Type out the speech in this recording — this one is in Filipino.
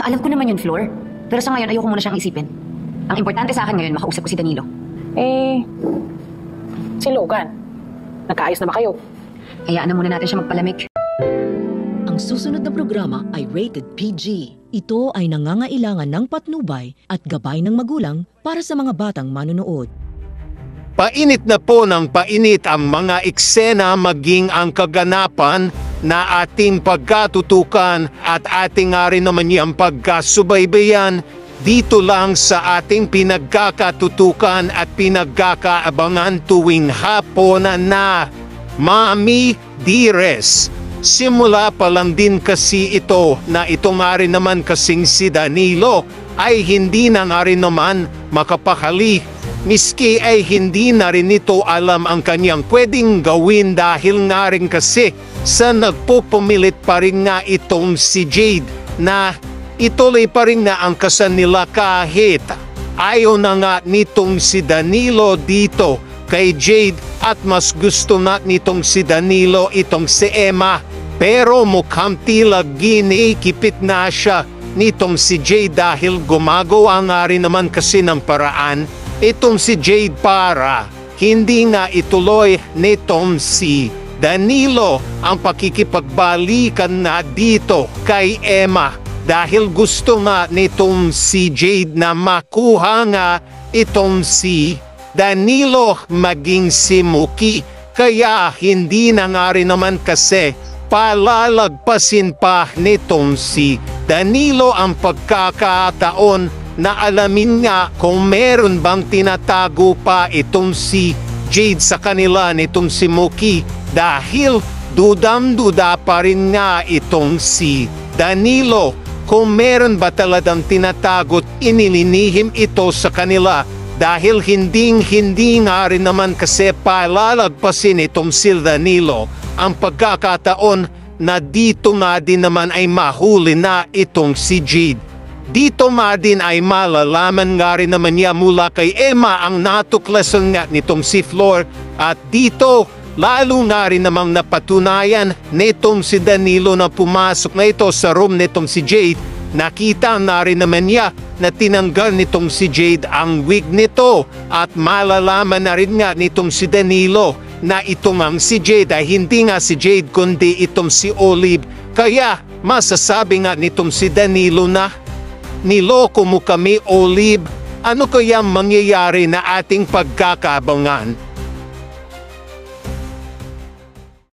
Alam ko naman yun, Flor. Pero sa ngayon, ayoko muna siyang isipin. Ang importante sa akin ngayon, makausap ko si Danilo. Si Logan, nagkaayos na ba kayo? Hayaan na muna natin siya magpalamig. Ang susunod na programa ay rated PG. Ito ay nangangailangan ng patnubay at gabay ng magulang para sa mga batang manonood. Painit na po ng painit ang mga eksena maging ang kaganapan na ating pagkatutukan at ating nga rin naman yung pagkasubaybayan dito lang sa ating pinagkakatutukan at pinagkakaabangan tuwing hapon na Mami Dearest. Simula pa lang din kasi ito na ito nga rin naman kasing si Danilo ay hindi na nga rin naman makapakali. Miski ay hindi na rin ito alam ang kanyang pwedeng gawin dahil nga rin kasi sa nagpupumilit pa rin nga itong si Jade na ituloy pa rin na ang kasal nila kahit ayaw na nga nitong si Danilo dito kay Jade at mas gusto na nitong si Danilo itong si Emma. Pero mukhang tila ginikipit na siya nitong si Jade dahil gumagawa nga rin naman kasi ng paraan itong si Jade para hindi nga ituloy nitong si Danilo ang pakikipagbalikan na dito kay Emma dahil gusto nga nitong si Jade na makuha nga itong si Danilo maging si Muki kaya hindi na nga rin naman kasi palalagpasin pa nitong si Danilo ang pagkakataon na alamin nga kung meron bang tinatago pa itong si Jade sa kanila nitong si Muki dahil dudam-duda pa rin nga itong si Danilo kung meron ba talagang tinatago at inilinihim ito sa kanila dahil hindi nga rin naman kasi palalagpasin itong si Danilo ang pagkakataon na dito nga din naman ay mahuli na itong si Jade. Dito nga din ay malalaman nga rin naman niya mula kay Emma ang natuklasan nga nitong si Flor at dito lalo nga rin namang napatunayan nitong si Danilo na pumasok na ito sa room nitong si Jade. Nakita na rin naman niya na tinanggal nitong si Jade ang wig nito at malalaman na rin nga nitong si Danilo na itong ang si Jade ay hindi nga si Jade kundi itong si Olive. Kaya masasabi nga nitong si Danilo na niloko mo kami, Olive. Ano kaya mangyayari na ating pagkakabangan?